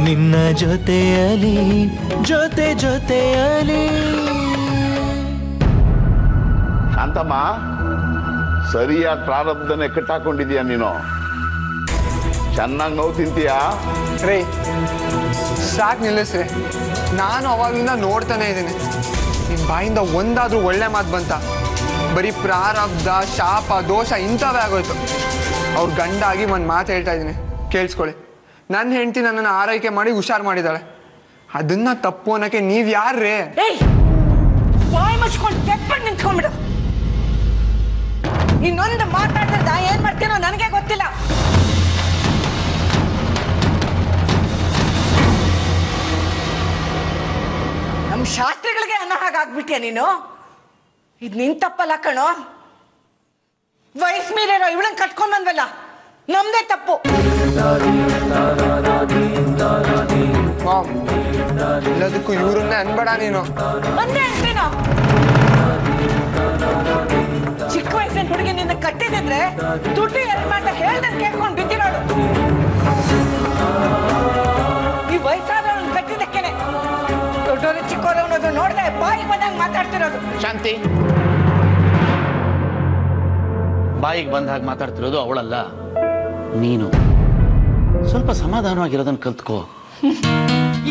ನಿನ್ನ ಜೊತೆಯಲಿ ಜೊತೆಯಲಿ. ಶಾಂತಮ್ಮ, ಸರಿಯಾದ ಪ್ರಾರಬ್ಧನೆ ಕಟ್ಟಾಕೊಂಡಿದೀಯ ನೀನು. ಚೆನ್ನಾಗಿ ನೋವು ತಿಂತೀಯಾ? ರೇ ಸಾಕು ನಿಲ್ಲಿಸ್ರಿ. ನಾನು ಅವಾಗಲಿಂದ ನೋಡ್ತಾನೆ ಇದ್ದೀನಿ. ನಿನ್ನ ಬಾಯಿಂದ ಒಂದಾದ್ರೂ ಒಳ್ಳೆ ಮಾತು ಬಂತ? ಬರೀ ಪ್ರಾರಬ್ಧ, ಶಾಪ, ದೋಷ ಇಂಥವೇ ಆಗೋಯ್ತು. ಅವ್ರ ಗಂಡಾಗಿ ಒಂದು ಮಾತು ಹೇಳ್ತಾ ಇದ್ದೀನಿ, ಕೇಳಿಸ್ಕೊಳ್ಳಿ. ನನ್ನ ಹೆಂಡತಿ ನನ್ನನ್ನು ಆರೈಕೆ ಮಾಡಿ ಹುಷಾರು ಮಾಡಿದ್ದಾಳೆ. ಅದನ್ನ ತಪ್ಪು ಅನ್ನೋಕ್ಕೆ ನೀವು ಯಾರ್ರೇ? ಬಾಯಿ ಮುಚ್ಕೊಂಡು ತೆಪ್ಪಟ್ಟು ನಿಂತ್ಕೊಂಡ್ಬಿಡು. ಇನ್ನೊಂದು ಮಾತಾಡ್ತಿದ್ದ ಏನ್ ಮಾಡ್ತೀನೋ ನನಗೆ ಗೊತ್ತಿಲ್ಲ. ನಮ್ಮ ಶಾಸ್ತ್ರಿಗಳಿಗೆ ಅನ್ನೋ ಹಾಗಾಗ್ಬಿಟ್ಯಾ ನೀನು? ಇದು ನಿನ್ ತಪ್ಪಲ್ಲ ಕಣೋ. ವಯಸ್ಸು ಮೀರಿರೋ ಇವಳನ್ನ ಕಟ್ಕೊಂಡ್ ಬಂದ್ವಲ್ಲ, ನಮ್ದೇ ತಪ್ಪು. ಎಲ್ಲದಕ್ಕೂ ಇವ್ರನ್ನೇ ಅನ್ಬೇಡ ನೀನು. ಒಂದೇ ಅಂತೀನೋ. ಚಿಕ್ಕ ವಯಸ್ಸಿನ ಹುಡುಗಿ ನಿನ್ನ ಕಟ್ಟಿದ್ರೆ ದುಡ್ಡು ಎರಡು ಮಾಟ ಹೇಳ್ದಂಗೆ ಕೇಳ್ಕೊಂಡು ಬಿದ್ದಿರೋಳು. ಈ ವಯಸ್ಸಾದವಳನ್ನ ಕಟ್ಟಿದ್ದಕ್ಕೇನೆ ದೊಡ್ಡವರು ಚಿಕ್ಕವರು ಅನ್ನೋದು ನೋಡ್ದೆ ಬಾಯಿಗೆ ಬಂದಂಗೆ ಮಾತಾಡ್ತಿರೋದು. ಶಾಂತಿ, ಬಾಯಿಗೆ ಬಂದ ಹಾಗೆ ಮಾತಾಡ್ತಿರೋದು ಅವಳಲ್ಲ, ನೀನು. ಸ್ವಲ್ಪ ಸಮಾಧಾನವಾಗಿರೋದನ್ನ ಕಲ್ತ್ಕೋ.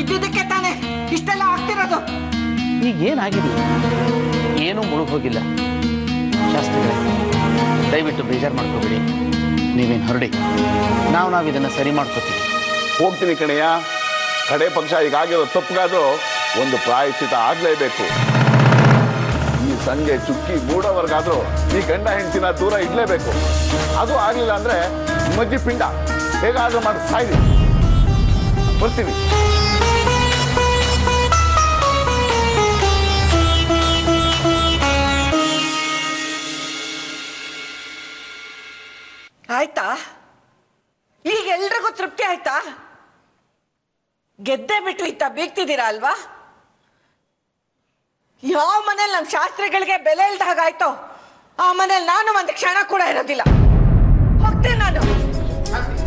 ಇದ್ದಿದ್ದಕ್ಕೆ ತಾನೆ ಇಷ್ಟೆಲ್ಲ ಆಗ್ತಿರೋದು. ಈಗ ಏನಾಗಿದೆ? ಏನೂ ಮುಳುಗೋಗಿಲ್ಲ. ಶಾಸ್ತ್ರಿಗಳೇ, ದಯವಿಟ್ಟು ಬೇಜಾರು ಮಾಡ್ಕೋಬೇಡಿ. ನೀವೇನು ಹೊರಡಿ, ನಾವು ಇದನ್ನು ಸರಿ ಮಾಡ್ಕೋತೀವಿ. ಹೋಗ್ತೀನಿ ಕಣಯ್ಯ. ಕಡೆ ಪಕ್ಷ ಈಗಾಗಿರೋ ತಪ್ಪುಗಾದ್ರೂ ಒಂದು ಪ್ರಾಯಶ್ಚಿತ ಆಗ್ಲೇಬೇಕು. ಈ ಸಂಜೆ ಚುಕ್ಕಿ ಮೂಡೋವರೆಗಾದ್ರೂ ಈ ಗಂಡ ಹೆಂಡತಿನ ದೂರ ಇಡ್ಲೇಬೇಕು. ಅದು ಆಗ್ಲಿಲ್ಲ ಅಂದ್ರೆ ಮಜ್ಜಿ ಪಿಂಡ ಹೇಗಾದ್ರೂ ಮಾಡಿ ಸಾಯ್ರಿ. ಬರ್ತೀನಿ. ಆಯ್ತಾ? ಈಗ ಎಲ್ರಿಗೂ ತೃಪ್ತಿ ಆಯ್ತಾ? ಗೆದ್ದೆ ಬಿಟ್ಟು ಇತ್ತ ಬೀಗ್ತಿದ್ದೀರಾ ಅಲ್ವಾ? ಯಾವ ಮನೇಲಿ ನಮ್ಮ ಶಾಸ್ತ್ರಿಗಳಿಗೆ ಬೆಲೆ ಇಲ್ದ ಹಾಗಾಯ್ತೋ ಆ ಮನೇಲಿ ನಾನು ಒಂದು ಕ್ಷಣ ಕೂಡ ಇರೋದಿಲ್ಲ. ಹೋಗ್ತೇನೆ ನಾನು.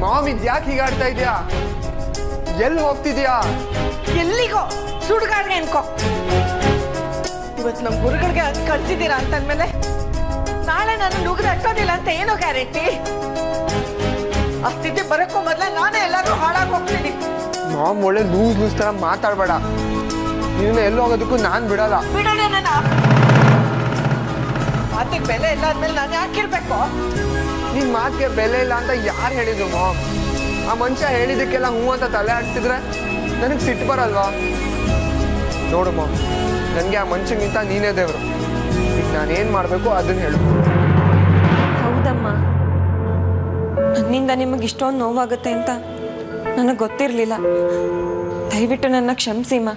ಮಾಮ್, ಇದ್ಯಾಕೆ ಹೀಗಾಡ್ತಾ ಇದೆಯಾ? ಎಲ್ಲಿ ಹೋಗ್ತಿದ್ಯಾ? ಎಲ್ಲಿಗೋ ಸುಡ್ಗಾಡ್ಗೆ ಅನ್ಕೋ. ಇವತ್ತು ನಮ್ಮ ಗುರುಗಳಿಗೆ ಹಂಗೆ ಕಳ್ಸಿದ್ದೀರಾ ಅಂತಂದ್ಮೇಲೆ ನಾಳೆ ನಾನು ನುಗ್ಗದ ಅಟ್ಟೋದಿಲ್ಲ ಅಂತ ಏನೋ ಗ್ಯಾರಂಟಿ? ಆ ಸ್ಥಿತಿ ಬರೋಕ್ಕೂ ಮೊದಲೇ ನಾನೇ ಎಲ್ಲರೂ ಹಾಳಾಗಿ ಹೋಗ್ತೀನಿ. ಮಾಮ್, ಒಳ್ಳೆ ಲೂಸ್ ತರ ಮಾತಾಡ್ಬೇಡ. ನೀನು ಎಲ್ಲಿ ಹೋಗೋದಕ್ಕೂ ನಾನ್ ಬಿಡಲ್ಲ. ಬಿಡೋಣ ನನ್ನ ಮಾತಿಗೆ ಬೆಲೆ ಇಲ್ಲ ಆದ್ಮೇಲೆ ನಾನು ಯಾಕಿರ್ಬೇಕು? ನಿನ್ ಮಾತಿಗೆ ಬೆಲೆ ಇಲ್ಲ ಅಂತ ಯಾರು ಹೇಳಿದ್ರು ಮಾಮ್? ಆ ಮನುಷ್ಯ ಹೇಳಿದಕ್ಕೆಲ್ಲ ಹೂ ಅಂತ ತಲೆ ಹಾಕ್ತಿದ್ರೆ ನನಗೆ ಸಿಟ್ಟು ಬರಲ್ವಾ? ನೋಡು ಮಾಮ್, ನನಗೆ ಆ ಮನುಷ್ಯನಿಂತ ನೀನೇ ದೇವರು. ಈಗ ನಾನೇನು ಮಾಡಬೇಕು ಅದನ್ನ ಹೇಳು. ಹೌದಮ್ಮ, ನನ್ನಿಂದ ನಿಮಗೆ ಇಷ್ಟೊಂದು ನೋವಾಗುತ್ತೆ ಅಂತ ನನಗೆ ಗೊತ್ತಿರಲಿಲ್ಲ. ದಯವಿಟ್ಟು ನನ್ನ ಕ್ಷಮಿಸಿಮ್ಮ.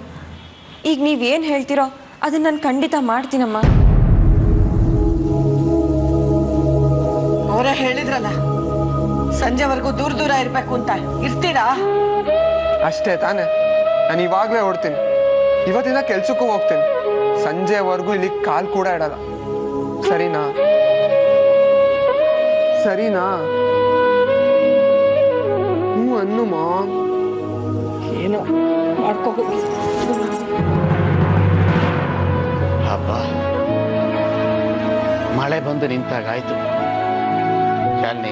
ಈಗ ನೀವೇನು ಹೇಳ್ತೀರೋ ಅದನ್ನು ನಾನು ಖಂಡಿತ ಮಾಡ್ತೀನಮ್ಮ. ಅವರೇ ಹೇಳಿದ್ರಲ್ಲ ಸಂಜೆವರೆಗೂ ದೂರ ಇರ್ಬೇಕು ಅಂತ. ಇರ್ತೀರಾ? ಅಷ್ಟೇ ತಾನೆ. ನಾನು ಇವಾಗಲೇ ಹೊಡ್ತೀನಿ. ಇವತ್ತಿಂದ ಕೆಲ್ಸಕ್ಕೂ ಹೋಗ್ತೀನಿ. ಸಂಜೆವರೆಗೂ ಇಲ್ಲಿ ಕಾಲ್ ಕೂಡ ಇಡಲ್ಲ. ಸರಿನಾ? ಸರಿನಾ? ಹ್ಞೂ ಅನ್ನು ಮಾಮ್. ಏನು ಮಾಡ್ಕೋ. ಹಬ್ಬ ಮಳೆ ಬಂದು ನಿಂತಾಗಾಯ್ತು. ಶಾಲಿನಿ,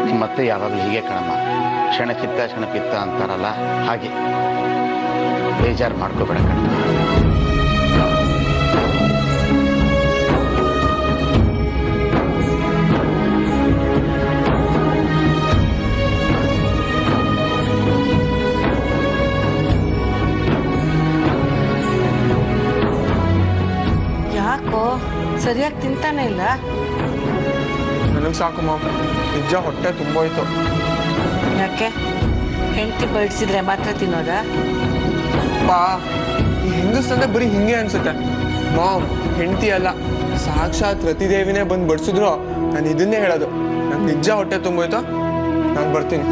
ನಿಮ್ಮತ್ತೆ ಯಾವಾಗಲೂ ಹೀಗೆ ಕಣಮ್ಮ. ಕ್ಷಣಚಿತ್ತ ಕ್ಷಣಪಿತ್ತ ಅಂತಾರಲ್ಲ, ಹಾಗೆ. ಬೇಜಾರು ಮಾಡ್ಕೋಬೇಡ ಕಣ. ಯಾಕೋ ಸರಿಯಾಗಿ ತಿಂತಾನೆ ಇಲ್ಲ? ನನಗೆ ಸಾಕು ಮಾಮ್, ನಿಜ ಹೊಟ್ಟೆ ತುಂಬೋಯ್ತು. ಯಾಕೆ? ಹೆಂಡತಿ ಬಡಿಸಿದ್ರೆ ಮಾತ್ರ ತಿನ್ನೋದಾ? ಪಾ, ಈ ಹಿಂದೂಸ್ತಾನ ಬರೀ ಹಿಂಗೆ ಅನ್ಸುತ್ತೆ ಮಾಮ್. ಹೆಂಡತಿ ಅಲ್ಲ, ಸಾಕ್ಷಾತ್ ರತಿದೇವಿನೇ ಬಂದು ಬಡಿಸಿದ್ರು ನಾನು ಇದನ್ನೇ ಹೇಳೋದು. ನಂಗೆ ನಿಜ ಹೊಟ್ಟೆ ತುಂಬೋಯ್ತು, ನಾನು ಬರ್ತೀನಿ.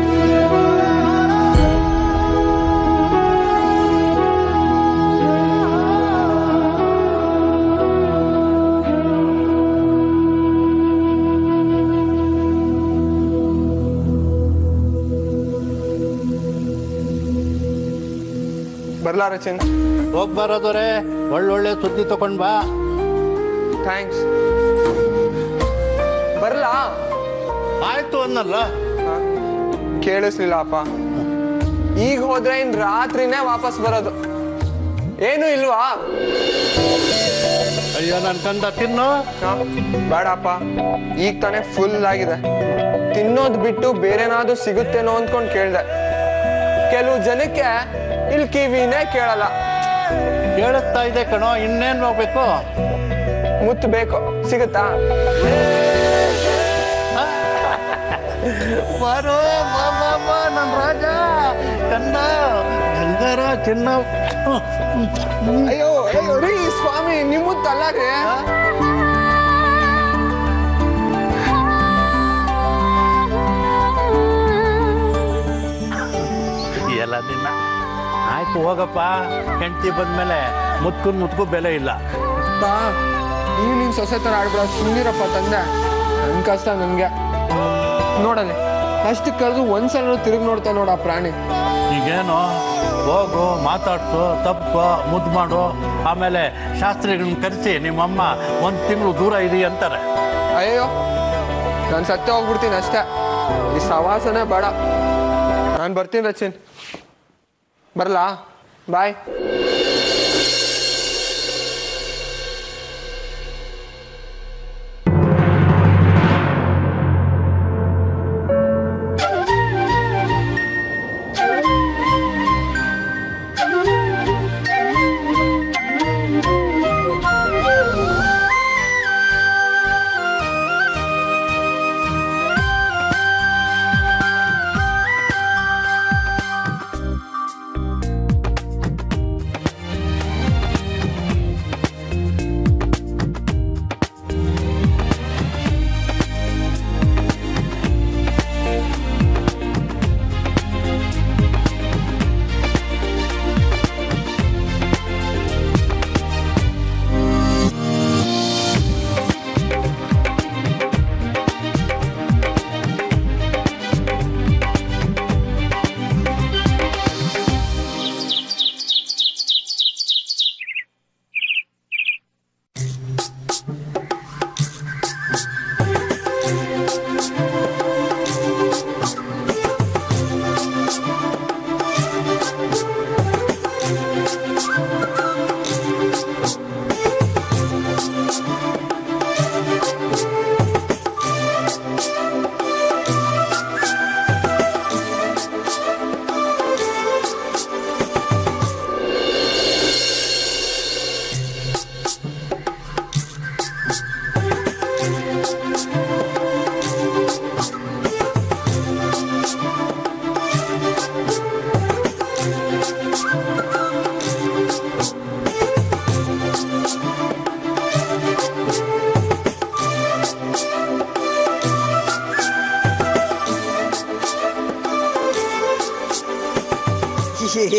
ಬರ್ಲಾ ರಚಿನ್? ಹೋಗ್ಬಾರದವ್ರೆ, ಒಳ್ಳೊಳ್ಳೆ ಸುದ್ದಿ ತಗೊಂಡ್ ಬಾ. ಥ್ಯಾಂಕ್ಸ್. ಬರ್ಲಾ? ಆಯ್ತು ಅನ್ನಲ್ಲ. ಕೇಳಿಸ್ಲಿಲ್ಲ ಅಪ್ಪ. ಈಗ ಹೋದ್ರೆ ಇನ್ ರಾತ್ರಿನೇ ವಾಪಸ್ ಬರೋದು. ಏನು ಇಲ್ವಾ? ಅಯ್ಯೋ ನನ್ ಕಂದ ತಿನ್ನು. ಬೇಡಪ್ಪ, ಈಗ ತಾನೇ ಫುಲ್ ಆಗಿದೆ. ತಿನ್ನೋದು ಬಿಟ್ಟು ಬೇರೆನಾದ್ರು ಸಿಗುತ್ತೇನೋ ಅಂದ್ಕೊಂಡು ಕೇಳ್ದೆ. ಕೆಲವು ಜನಕ್ಕೆ ಇಲ್ಲಿ ಕಿವಿನೇ ಕೇಳಲ್ಲ. ಕೇಳಿಸ್ತಾ ಇದೆ ಕಣೋ, ಇನ್ನೇನ್ ಹೋಗ್ಬೇಕು? ಮುತ್ತು ಬೇಕು, ಸಿಗುತ್ತಾ? ಬಾರೋ ಬಾ ನನ್ ರಾಜ ಕಂದ ಗಂಗಾರ ಚಿನ್ನ. ಅಯ್ಯೋ ರೀ ಸ್ವಾಮಿ, ನಿಮ್ಮುತ್ತಲ್ಲ ರೀ. ಎಲ್ಲ ದಿನ ಆಯ್ತು ಹೋಗಪ್ಪ. ಹೆಂಡತಿ ಬಂದ್ಮೇಲೆ ಮುತ್ಕು ಬೆಲೆ ಇಲ್ಲ. ನೀವು ನಿನ್ ಸೊಸೆ ತರ ಆಡ್ಬಿಡ. ಸುಮ್ಮನಿರಪ್ಪ ತಂದೆ, ನನ್ ಕಷ್ಟ ನನ್ಗೆ. ನೋಡನೆ ಅಷ್ಟು ಕರೆದು ಒಂದ್ಸಲ ತಿರುಗಿ ನೋಡ್ತಾ ನೋಡ ಆ ಪ್ರಾಣಿ. ಈಗೇನು ಹೋಗು, ಮಾತಾಡ್ಸು, ತಪ್ಪು ಮುದ್ದು ಮಾಡು, ಆಮೇಲೆ ಶಾಸ್ತ್ರಿಗಳನ್ನ ಕರೆಸಿ ನಿಮ್ಮಮ್ಮ 1 ತಿಂಗಳು ದೂರ ಇರಿ ಅಂತಾರೆ. ಅಯ್ಯೋ, ನಾನು ಸತ್ತೇ ಹೋಗ್ಬಿಡ್ತೀನಿ ಅಷ್ಟೇ. ಈ ಸವಾಸನೆ ಬೇಡ. ನಾನು ಬರ್ತೀನಿ ರಚಿನ್. ಬರಲಾ? ಬಾಯ್.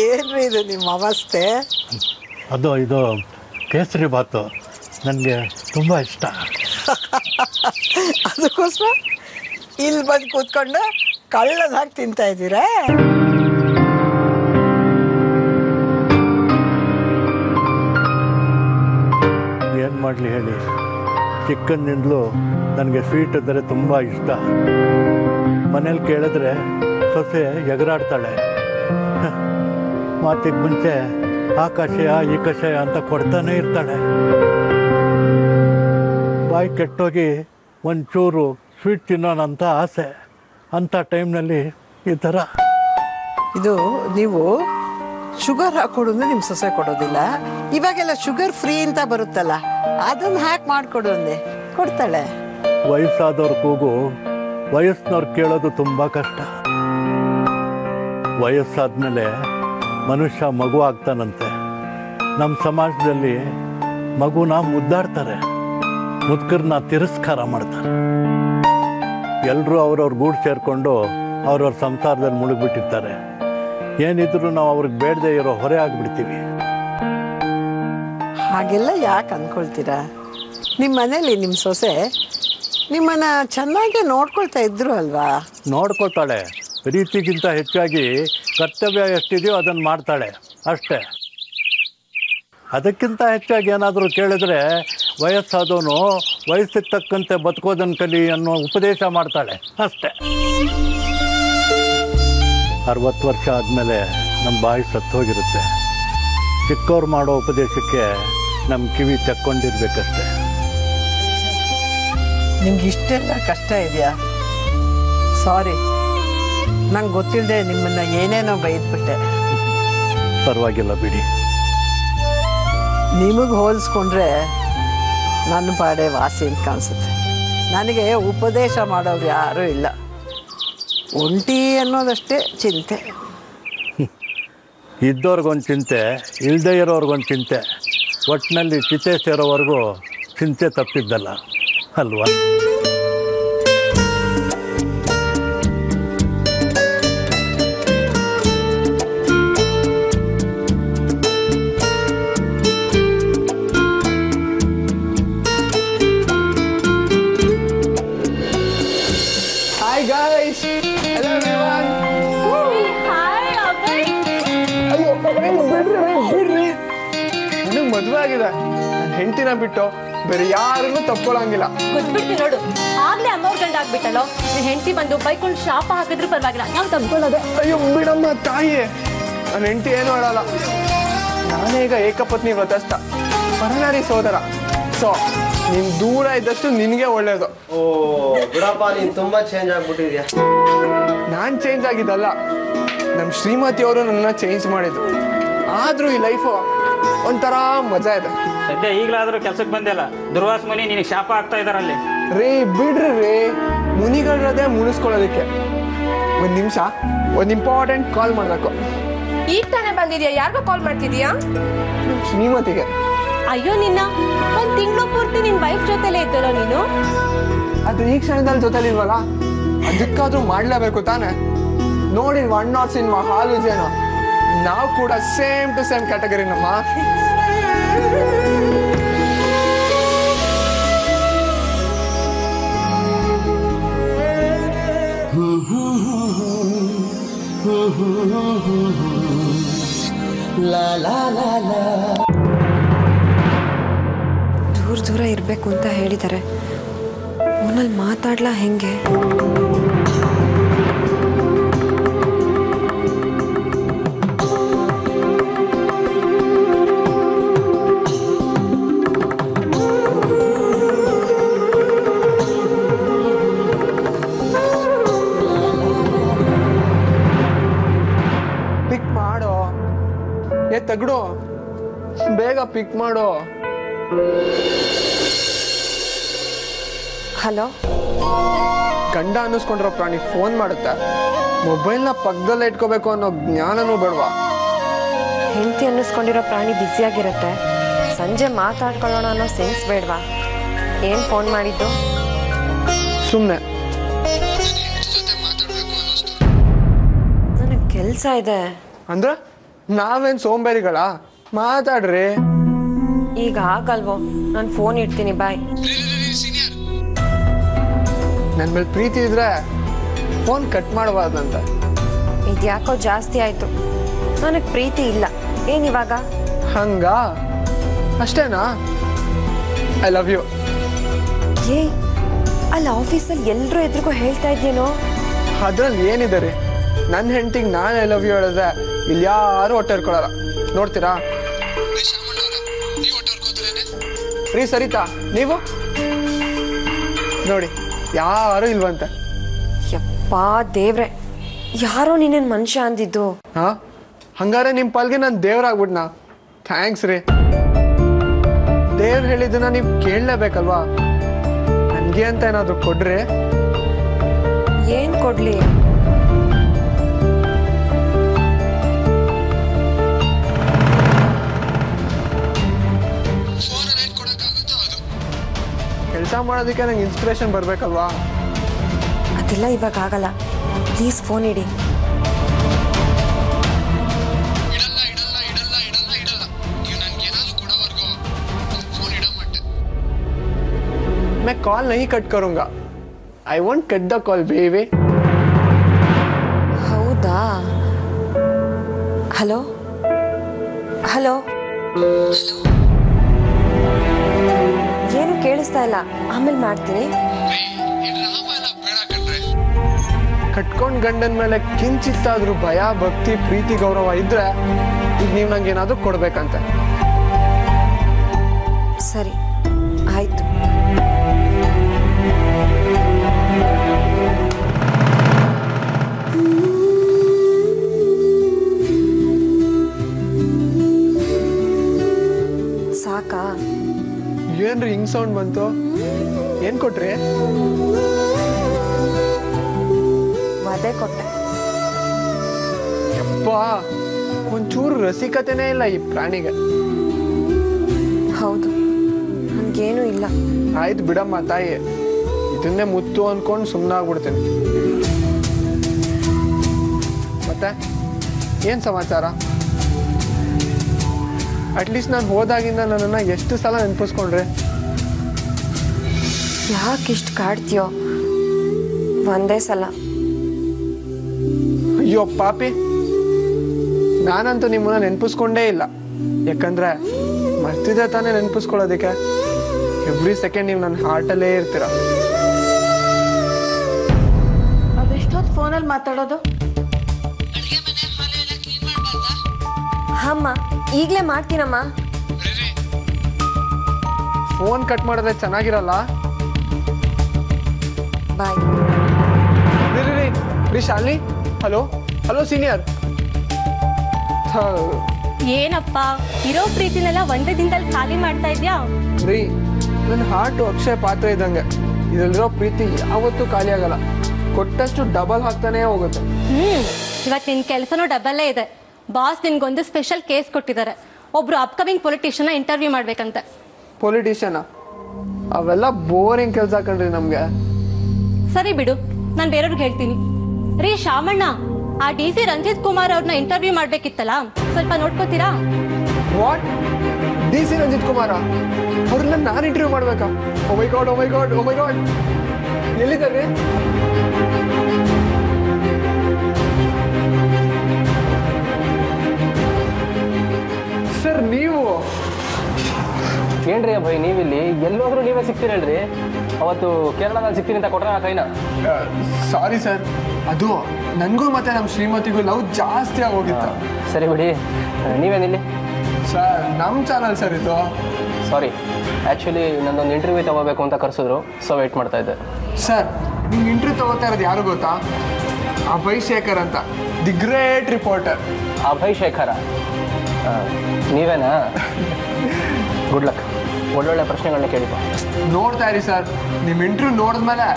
ಏನ್ರಿ ಇದು ನಿಮ್ಮ ಅವಸ್ಥೆ? ಅದು ಇದು ಕೇಸರಿ ಬಾತು ನನಗೆ ತುಂಬ ಇಷ್ಟ. ಅದಕ್ಕೋಸ್ಕರ ಇಲ್ಲಿ ಬಂದು ಕೂತ್ಕೊಂಡು ಕಳ್ಳದ ಹಾಕಿ ತಿಂತಾ ಇದ್ದೀರಾ? ಏನು ಮಾಡಲಿ ಹೇಳಿ, ಚಿಕ್ಕಂದಿಂದಲೂ ನನಗೆ ಸ್ವೀಟ್ ಅಂದರೆ ತುಂಬ ಇಷ್ಟ. ಮನೇಲಿ ಕೇಳಿದ್ರೆ ಸೊಸೆ ಎಗರಾಡ್ತಾಳೆ. ಮಾತಿಗೆ ಮುಂಚೆ ಆ ಕಷಾಯ ಈ ಕಷಾಯ ಅಂತ ಕೊಡ್ತಾನೆ ಇರ್ತಾಳೆ. ಬಾಯಿ ಕೆಟ್ಟೋಗಿ ಒಂಚೂರು ಸ್ವೀಟ್ ತಿನ್ನೋಣಂತ ಆಸೆ. ಅಂಥ ಟೈಮ್ನಲ್ಲಿ ಈ ಥರ. ಇದು ನೀವು ಶುಗರ್ ಹಾಕೊಡು ಅಂದ್ರೆ ನಿಮ್ಮ ಸೊಸೆ ಕೊಡೋದಿಲ್ಲ. ಇವಾಗೆಲ್ಲ ಶುಗರ್ ಫ್ರೀ ಅಂತ ಬರುತ್ತಲ್ಲ, ಅದನ್ನು ಹಾಕಿ ಮಾಡಿಕೊಡು ಅಂದೆ, ಕೊಡ್ತಾಳೆ. ವಯಸ್ಸಾದವ್ರ ಕೂಗು ವಯಸ್ಸಿನವ್ರು ಕೇಳೋದು ತುಂಬ ಕಷ್ಟ. ವಯಸ್ಸಾದ್ಮೇಲೆ ಮನುಷ್ಯ ಮಗು ಆಗ್ತಾನಂತೆ. ನಮ್ಮ ಸಮಾಜದಲ್ಲಿ ಮಗುನ ಮುದ್ದಾಡ್ತಾರೆ, ಮುದುಕರನ್ನ ತಿರಸ್ಕಾರ ಮಾಡ್ತಾರೆ. ಎಲ್ಲರೂ ಅವ್ರವ್ರ ಗೂಡು ಸೇರಿಕೊಂಡು ಅವ್ರವ್ರ ಸಂಸಾರದಲ್ಲಿ ಮುಳುಗ್ಬಿಟ್ಟಿರ್ತಾರೆ. ಏನಿದ್ರು ನಾವು ಅವ್ರಿಗೆ ಬೇಡದೇ ಇರೋ ಹೊರೆ ಆಗಿಬಿಡ್ತೀವಿ. ಹಾಗೆಲ್ಲ ಯಾಕೆ ಅಂದ್ಕೊಳ್ತೀರಾ? ನಿಮ್ಮ ಮನೇಲಿ ನಿಮ್ಮ ಸೊಸೆ ನಿಮ್ಮನ್ನ ಚೆನ್ನಾಗಿ ನೋಡ್ಕೊಳ್ತಾ ಇದ್ರು ಅಲ್ವಾ? ನೋಡ್ಕೊತಾಳೆ. ಪ್ರೀತಿಗಿಂತ ಹೆಚ್ಚಾಗಿ ಕರ್ತವ್ಯ ಎಷ್ಟಿದೆಯೋ ಅದನ್ನು ಮಾಡ್ತಾಳೆ ಅಷ್ಟೇ. ಅದಕ್ಕಿಂತ ಹೆಚ್ಚಾಗಿ ಏನಾದರೂ ಕೇಳಿದ್ರೆ ವಯಸ್ಸಾದವನು ವಯಸ್ಸಿಗೆ ತಕ್ಕಂತೆ ಬದುಕೋದನ್ನು ಕಲಿ ಅನ್ನೋ ಉಪದೇಶ ಮಾಡ್ತಾಳೆ ಅಷ್ಟೆ. 60 ವರ್ಷ ಆದಮೇಲೆ ನಮ್ಮ ಬಾಯಿ ಸತ್ತೋಗಿರುತ್ತೆ. ಚಿಕ್ಕವ್ರು ಮಾಡೋ ಉಪದೇಶಕ್ಕೆ ನಮ್ಮ ಕಿವಿ ತಕ್ಕೊಂಡಿರ್ಬೇಕಷ್ಟೆ. ನಿಮ್ಗೆ ಇಷ್ಟೆಲ್ಲ ಕಷ್ಟ ಇದೆಯಾ? ಸಾರಿ, ನಂಗೆ ಗೊತ್ತಿಲ್ಲದೆ ನಿಮ್ಮನ್ನು ಏನೇನೋ ಬೈದ್ಬಿಟ್ಟೆ. ಪರವಾಗಿಲ್ಲ ಬಿಡಿ. ನಿಮಗೆ ಹೋಲಿಸ್ಕೊಂಡ್ರೆ ನನ್ನ ಪಾಡೆ ವಾಸಿ ಅಂತ ಕಾಣಿಸುತ್ತೆ. ನನಗೆ ಉಪದೇಶ ಮಾಡೋರು ಯಾರೂ ಇಲ್ಲ. ಒಂಟಿ ಅನ್ನೋದಷ್ಟೇ ಚಿಂತೆ. ಇದ್ದವ್ರಿಗೊಂದು ಚಿಂತೆ, ಇಲ್ಲದೇ ಇರೋರ್ಗೊಂದು ಚಿಂತೆ. ಒಟ್ಟಿನಲ್ಲಿ ಚಿತೆ ಸೇರೋವರೆಗೂ ಚಿಂತೆ ತಪ್ಪಿದ್ದಲ್ಲ ಅಲ್ವಾ? Hi guys! Hello everyone! ಅಯ್ಯೋ ಬಿಡ್ರಿ. ನನಗೆ ಮದುವೆ ಆಗಿದೆ. ನನ್ನ ಹೆಂಡತಿನ ಬಿಟ್ಟು ಬೇರೆ ಯಾರನ್ನೂ ತಪ್ಕೊಳ್ಳಂಗಿಲ್ಲ. ಗೊತ್ಬಿಡ್ತಿ ನೋಡು, ಆಗ್ಲೇ ಅಮ್ಮವ್ರ ಗಂಡ ಆಗ್ಬಿಟ್ಟಲ್ಲೋ. ನಿನ್ ಹೆಂಡತಿ ಬಂದು ಬೈಕೊಂಡು ಶಾಪ ಹಾಕಿದ್ರು ಪರವಾಗಿಲ್ಲ, ನಾವು ತಪ್ಕೊಳ್ಳೋದೆ. ಅಯ್ಯೋ ಬಿಡಮ್ಮ ತಾಯಿ, ನನ್ನ ಹೆಂಡತಿ ಏನೂ ಆಡಲ್ಲ. ನಾನೇ ಈಗ ಏಕಪತ್ನಿ ವ್ರತಸ್ಥ, ಪರನಾರಿ ಸೋದರ. ಸೊ ನೀನ್ ದೂರ ಇದ್ದಷ್ಟು ನಿನಗೆ ಒಳ್ಳೇದು. ಓ ಬಿಡಪ್ಪ, ನೀನು ತುಂಬಾ ಚೇಂಜ್ ಆಗ್ಬಿಟ್ಟಿದ್ಯಾ. ನಾನು ಚೇಂಜ್ ಆಗಿದ್ದಲ್ಲ, ನಮ್ಮ ಶ್ರೀಮತಿಯವರು ನನ್ನ ಚೇಂಜ್ ಮಾಡಿದ್ರು. ಆದ್ರೂ ಈ ಲೈಫು ಒಂಥರ ಮಜಾ ಇದೆ. ಸದ್ಯ ಈಗಲಾದ್ರೂ ಕೆಲ್ಸಕ್ಕೆ ಬಂದಿಲ್ಲ. ದುರ್ವಾಸ ಮುನಿ ನಿನಗೆ ಶಾಪ ಆಗ್ತಾ ಇದಾರಲ್ಲಿ. ರೇ ಬಿಡ್ರಿ, ಮುನಿಗಳದೇ ಮುನಿಸ್ಕೊಳ್ಳೋದಕ್ಕೆ. ಒಂದು ನಿಮಿಷ, ಒಂದು ಇಂಪಾರ್ಟೆಂಟ್ ಕಾಲ್ ಮಾಡಬೇಕು. ಈಗ ತಾನೇ ಬಂದಿದ್ಯಾ? ಯಾರಿಗೋ ಕಾಲ್ ಮಾಡ್ತಿದ್ಯಾ? ಶ್ರೀಮತಿಗೆ. ಅಯ್ಯೋ ನಿನ್ನ, ಒಂದ್ ತಿಂಗಳು ಪೂರ್ತಿ ನಿನ್ ವೈಫ್ ಜೊತೆಲೇ ಇದ್ದಲ್ಲ ನೀನು. ಅದು ಈ ಕ್ಷಣದಲ್ಲಿ ಜೊತೆಲಿಲ್ವಲ್ಲ, ಅದಕ್ಕಾದ್ರೂ ಮಾಡ್ಲೇಬೇಕು ತಾನೆ. ನೋಡಿ 1 ನಾಟ್ ಸಿನಿಮಾ ಹಾಲು ಜೇನು, ನಾವು ಕೂಡ ಸೇಮ್ ಟು ಸೇಮ್ ಕ್ಯಾಟಗರಿ ನಮ್ಮ. ದೂರ ಇರಬೇಕು ಅಂತ ಹೇಳಿದ್ದಾರೆ. ಅವನಲ್ಲಿ ಮಾತಾಡ್ಲಾ ಹೆಂಗೆ? ಪಿಕ್ ಮಾಡೋ, ತಗಡು, ಬೇಗ ಪಿಕ್ ಮಾಡೋ. ಹಲೋ, ಗಂಡ ಅನ್ನಿಸ್ಕೊಂಡಿರೋ ಪ್ರಾಣಿ ಫೋನ್ ಮಾಡುತ್ತೆ. ಮೊಬೈಲ್ನ ಪಕ್ಕದಲ್ಲೇ ಇಟ್ಕೋಬೇಕು ಅನ್ನೋ ಜ್ಞಾನನೂ ಬೇಡವಾ? ಹೆಂಡತಿ ಅನ್ನಿಸ್ಕೊಂಡಿರೋ ಪ್ರಾಣಿ ಬ್ಯುಸಿಯಾಗಿರುತ್ತೆ. ಸಂಜೆ ಮಾತಾಡ್ಕೊಳ್ಳೋಣ ಅನ್ನೋ ಸೆನ್ಸ್ ಬೇಡವಾ? ಏನು ಫೋನ್ ಮಾಡಿದ್ದು? ಸುಮ್ಮನೆ ನನಗೆ ಕೆಲಸ ಇದೆ. ಅಂದ್ರೆ ನಾವೇನು ಸೋಂಬೇರಿಗಳ? ಮಾತಾಡ್ರಿ. ಈಗ ಆಗಲ್ವೋ? ನಾನು ಫೋನ್ ಇಡ್ತೀನಿ, ಬಾಯ್. ನನ್ನ ಮೇಲೆ ಪ್ರೀತಿ ಇದ್ರೆ ಫೋನ್ ಕಟ್ ಮಾಡಬಾರ್ದಂತ. ಇದ್ಯಾಕೋ ಜಾಸ್ತಿ ಆಯ್ತು. ನನಗೆ ಪ್ರೀತಿ ಇಲ್ಲ. ಏನಿವಾಗ? ಹಂಗ ಅಷ್ಟೇನಾ? I love you. ಏ, ಅಲ್ಲಿ ಆಫೀಸಲ್ಲಿ ಎಲ್ಲರೂ ಎದುರಿಗೂ ಹೇಳ್ತಾ ಇದ್ದೇನೋ. ಅದ್ರಲ್ಲಿ ಏನಿದೆ ರೀ? ನನ್ನ ಹೆಂಡತಿಗೆ ನಾನು ಐ ಲವ್ ಯು ಹೇಳಿದ್ರೆ ಇಲ್ಲಿ ಯಾರು ಹೊಟ್ಟೆ ಇರ್ಕೊಳ್ಳಲ್ಲ. ನೋಡ್ತೀರಾ? ರೀ ಸರಿತಾ, ನೀವು ನೋಡಿ, ಯಾರು ಇಲ್ವಂತೆ. ಯಪ್ಪಾ ದೇವ್ರೆ, ಯಾರೋ ನಿನ್ನ ಮನುಷ್ಯ ಅಂದಿದ್ದು. ಹಾ, ಹಂಗಾರೆ ನಿಮ್ಮ ಪಾಲ್ಗೆ ನಾನು ದೇವ್ರಾಗ್ಬಿಟ್ನಾ? ಥ್ಯಾಂಕ್ಸ್ ರೀ. ದೇವ್ರು ಹೇಳಿದ್ದನ್ನ ನೀವು ಕೇಳಲೇಬೇಕಲ್ವಾ? ನನಗೆ ಅಂತ ಏನಾದ್ರು ಕೊಡ್ರಿ. ಏನ್ ಕೊಡ್ಲಿ? ಕೆಲಸ ಮಾಡೋದಕ್ಕೆ ನಂಗೆ ಇನ್ಸ್ಪಿರೇಷನ್ ಬರ್ಬೇಕಲ್ವಾ? ಅದೆಲ್ಲ ಇವಾಗ ಆಗಲ್ಲ. ಪ್ಲೀಸ್ ಫೋನ್ ಇಡಿ. मैं कॉल नहीं कट करूंगा. I won't cut the call, baby. ಹೌದಾ? ಹಲೋ ಹಲೋ, ಏನು ಕೇಳಿಸ್ತಾ ಇಲ್ಲ, ಆಮೇಲೆ ಮಾಡ್ತೀನಿ. ಕಟ್ಕೊಂಡ್ ಗಂಡನ ಮೇಲೆ ಕಿಂಚಿತ್ತಾದ್ರೂ ಭಯ, ಭಕ್ತಿ, ಪ್ರೀತಿ, ಗೌರವ ಇದ್ರೆ ಈಗ ನೀವು ನಂಗೆ ಏನಾದ್ರೂ ಕೊಡ್ಬೇಕಂತೆ. ಸರಿ ಆಯ್ತು. ಸಾಕಾ? ಏನ್ರಿ ಹಿಂಗ್ ಸೌಂಡ್ ಬಂತು? ಏನ್ ಕೊಟ್ರಿ? ವಧೆ ಕೊಟ್ಟೆ. ಯಪ್ಪ, ಒಂಚೂರು ರಸಿಕತೆನೇ ಇಲ್ಲ ಈ ಪ್ರಾಣಿಗೆ. ಹೌದು, ನನ್ಗೇನು ಇಲ್ಲ. ಆಯ್ತು ಬಿಡಮ್ಮ ತಾಯಿ, ಇದನ್ನೇ ಮುತ್ತು ಅನ್ಕೊಂಡು ಸುಮ್ಮನಾಗ್ಬಿಡ್ತೇನೆ. ಮತ್ತೆ ಏನ್ ಸಮಾಚಾರ? ಅಟ್ಲೀಸ್ಟ್ ನಾನು ಹೋದಾಗಿಂದ ನನ್ನನ್ನು ಎಷ್ಟು ಸಲ ನೆನಪಿಸ್ಕೊಂಡ್ರೆ? ಯಾಕಿಷ್ಟು ಕಾಡ್ತೀಯೋ? ಒಂದೇ ಸಲ. ಅಯ್ಯೋ ಪಾಪಿ, ನಾನಂತೂ ನಿಮ್ಮನ್ನ ನೆನಪಿಸ್ಕೊಂಡೇ ಇಲ್ಲ. ಯಾಕಂದ್ರೆ ಮರ್ತಿದ್ರೆ ತಾನೇ ನೆನಪಿಸ್ಕೊಳ್ಳೋದಕ್ಕೆ. ಎವ್ರಿ ಸೆಕೆಂಡ್ ನೀವು ನನ್ನ ಹಾರ್ಟಲ್ಲೇ ಇರ್ತೀರ. ಅದೆಷ್ಟೊತ್ತು ಫೋನಲ್ಲಿ ಮಾತಾಡೋದು? ಅಮ್ಮ ಈಗಲೇ ಮಾಡ್ತೀನಮ್ಮ. ಫೋನ್ ಕಟ್ ಮಾಡಿದ್ರೆ ಚೆನ್ನಾಗಿರಲ್ಲ. ಬಾಯ್. ರೀ ಶಾಲಿನಿ, ಹಲೋ ಹಲೋ ಸೀನಿಯರ್. ಏನಪ್ಪ, ಇರೋ ಪ್ರೀತಿನೆಲ್ಲ ಒಂದೇ ದಿನದಲ್ಲಿ ಖಾಲಿ ಮಾಡ್ತಾ ಇದ್ಯಾ? ರೀ, ನನ್ನ ಹಾರ್ಟು ಅಕ್ಷಯ ಪಾತ್ರ ಇದ್ದಂಗೆ. ಇದರಲ್ಲಿರೋ ಪ್ರೀತಿ ಯಾವತ್ತೂ ಖಾಲಿ ಆಗಲ್ಲ. ಕೊಟ್ಟಷ್ಟು ಡಬಲ್ ಹಾಕ್ತಾನೇ ಹೋಗುತ್ತೆ. ಇವತ್ತು ನಿನ್ ಕೆಲಸನೂ ಡಬಲ್ಲೇ ಇದೆ. ಬಾಸ್ ನಿನ್ಗೊಂದು ಸ್ಪೆಷಲ್ ಕೇಸ್ ಕೊಟ್ಟಿದ್ದಾರೆ. ಒಬ್ರು ಅಪ್ಕಮಿಂಗ್ ಪೊಲಿಟಿಷಿಯನ್ ಇಂಟರ್ವ್ಯೂ ಮಾಡ್ಬೇಕಂತೆ. ಪೊಲಿಟಿಷಿಯನ್? ಅವೆಲ್ಲ ಬೋರಿಂಗ್ ಕೆಲಸ ಕಣ್ರಿ ನಮ್ಗೆ. ಸರಿ ಬಿಡು, ನಾನು ಬೇರೆಯವ್ರಿಗೆ ಹೇಳ್ತೀನಿ. ರೀ ಶಾಮಣ್ಣ, ಆ DC ರಂಜಿತ್ ಕುಮಾರ್ ಅವ್ರನ್ನ ಇಂಟರ್ವ್ಯೂ ಮಾಡ್ಬೇಕಿತ್ತಲ್ಲ, ಸ್ವಲ್ಪ ನೋಡ್ಕೋತೀರಾ? ವಾಟ್? DC ರಂಜಿತ್ ಕುಮಾರ ಅವ್ರನ್ನ ನಾನು ಇಂಟರ್ವ್ಯೂ ಮಾಡ್ಬೇಕಾ? ಓ ಮೈ ಗಾಡ್, ಓ ಮೈ ಗಾಡ್, ಓ ಮೈ ಗಾಡ್. ಎಲ್ಲಿದ್ದಾರೆ? ಸರ್ ನೀವು ಏನ್ರಿ ಅಭಯ್, ನೀವಿಲ್ಲಿ ಎಲ್ಲೋದ್ರೂ ನೀವೇ ಸಿಗ್ತೀರಲ್ರಿ? ಅವತ್ತು ಕೇರಳದಲ್ಲಿ ಸಿಗ್ತೀನಿ ಅಂತ ಕೊಟ್ರ ಕೈನ? ಸಾರಿ ಸರ್, ಅದು ನನಗೂ ಮತ್ತೆ ನಮ್ಮ ಶ್ರೀಮತಿಗೂ ಲವ್ ಜಾಸ್ತಿ ಆಗೋಗಿತ್ತು. ಸರಿ ಬಿಡಿ, ನೀವೇನಿಲ್ಲಿ? ಸರ್ ನಮ್ಮ ಚಾನಲ್ ಸರ್ ಇದು. ಸಾರಿ, ಆ್ಯಕ್ಚುಲಿ ನಂದೊಂದು ಇಂಟರ್ವ್ಯೂ ತಗೋಬೇಕು ಅಂತ ಕರೆಸಿದ್ರು, ಸೊ ವೇಟ್ ಮಾಡ್ತಾ ಇದ್ದೆ. ಸರ್ ನಿಮ್ಗೆ ಇಂಟರ್ವ್ಯೂ ತಗೋತಾ ಇರೋದು ಯಾರು ಗೊತ್ತಾ? ಅಭಯ್ ಶೇಖರ್ ಅಂತ, the great reporter. Abhay Shekhar ನೀವೇನಾ? ಗುಡ್ ಲಕ್, ಒಳ್ಳೊಳ್ಳೆ ಪ್ರಶ್ನೆಗಳನ್ನ ಕೇಳಿಪ್ಪ. ನೋಡ್ತಾ ಇರಿ ಸರ್, ನಿಮ್ಮ ಇಂಟರ್ವ್ಯೂ ನೋಡಿದ್ಮೇಲೆ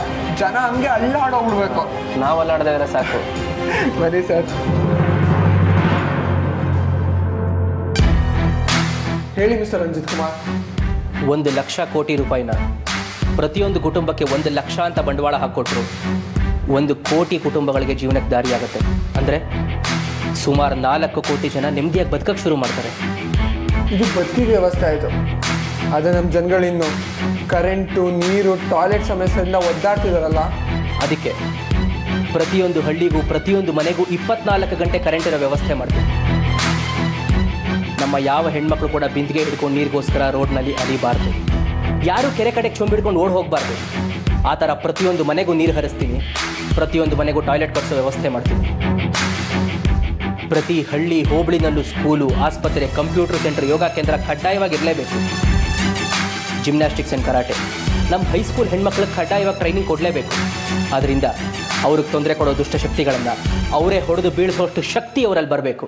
ಜನ ಹಂಗೆ ಅಲ್ಲಾಡೋಗ್ಬಿಡ್ಬೇಕು. ನಾವು ಅಲ್ಲಾಡದೇ ಸಾಕು. ಬನ್ನಿ ಸರ್. ಹೇಳಿ ಮಿಸ್ಟರ್ ರಂಜಿತ್ ಕುಮಾರ್. 1,00,000 ಕೋಟಿ ರೂಪಾಯಿನ ಪ್ರತಿಯೊಂದು ಕುಟುಂಬಕ್ಕೆ 1,00,000 ಅಂತ ಬಂಡವಾಳ ಹಾಕ್ಕೊಟ್ರು 1 ಕೋಟಿ ಕುಟುಂಬಗಳಿಗೆ ಜೀವನಕ್ಕೆ ದಾರಿಯಾಗುತ್ತೆ. ಅಂದರೆ ಸುಮಾರು 4 ಕೋಟಿ ಜನ ನೆಮ್ಮದಿಯಾಗಿ ಬದುಕಕ್ಕೆ ಶುರು ಮಾಡ್ತಾರೆ. ಇದು ಬದುಕಿಗೆ ವ್ಯವಸ್ಥೆ ಆಯಿತು. ಆದರೆ ನಮ್ಮ ಜನಗಳಿನ್ನು ಕರೆಂಟು, ನೀರು, ಟಾಯ್ಲೆಟ್ ಸಮಸ್ಯೆಯಿಂದ ಒದ್ದಾಡ್ತಿದಾರಲ್ಲ. ಅದಕ್ಕೆ ಪ್ರತಿಯೊಂದು ಹಳ್ಳಿಗೂ ಪ್ರತಿಯೊಂದು ಮನೆಗೂ 24 ಗಂಟೆ ಕರೆಂಟ್ ಇರೋ ವ್ಯವಸ್ಥೆ ಮಾಡ್ತೀವಿ. ನಮ್ಮ ಯಾವ ಹೆಣ್ಮಕ್ಳು ಕೂಡ ಬಿಂದಿಗೆ ಹಿಡ್ಕೊಂಡು ನೀರಿಗೋಸ್ಕರ ರೋಡ್ನಲ್ಲಿ ಅಲಿಬಾರ್ದು. ಯಾರು ಕೆರೆ ಕಡೆಗೆ ಚೊಂಬಿಡ್ಕೊಂಡು ಓಡ್ ಹೋಗಬಾರ್ದು. ಆ ಥರ ಪ್ರತಿಯೊಂದು ಮನೆಗೂ ನೀರು ಹರಿಸ್ತೀನಿ, ಪ್ರತಿಯೊಂದು ಮನೆಗೂ ಟಾಯ್ಲೆಟ್ ಕಟ್ಸೋ ವ್ಯವಸ್ಥೆ ಮಾಡ್ತೀನಿ. ಪ್ರತಿ ಹಳ್ಳಿ ಹೋಬಳಿನಲ್ಲೂ ಸ್ಕೂಲು, ಆಸ್ಪತ್ರೆ, ಕಂಪ್ಯೂಟರ್ ಸೆಂಟರ್, ಯೋಗ ಕೇಂದ್ರ ಕಡ್ಡಾಯವಾಗಿರಲೇಬೇಕು. ಜಿಮ್ನಾಸ್ಟಿಕ್ಸ್ ಆ್ಯಂಡ್ ಕರಾಟೆ ನಮ್ಮ ಹೈಸ್ಕೂಲ್ ಹೆಣ್ಮಕ್ಳಿಗೆ ಕಡ್ಡಾಯವಾಗಿ ಟ್ರೈನಿಂಗ್ ಕೊಡಲೇಬೇಕು. ಆದ್ದರಿಂದ ಅವ್ರಿಗೆ ತೊಂದರೆ ಕೊಡೋ ದುಷ್ಟಶಕ್ತಿಗಳನ್ನು ಅವರೇ ಹೊಡೆದು ಬೀಳಿಸೋಷ್ಟು ಶಕ್ತಿ ಅವರಲ್ಲಿ ಬರಬೇಕು.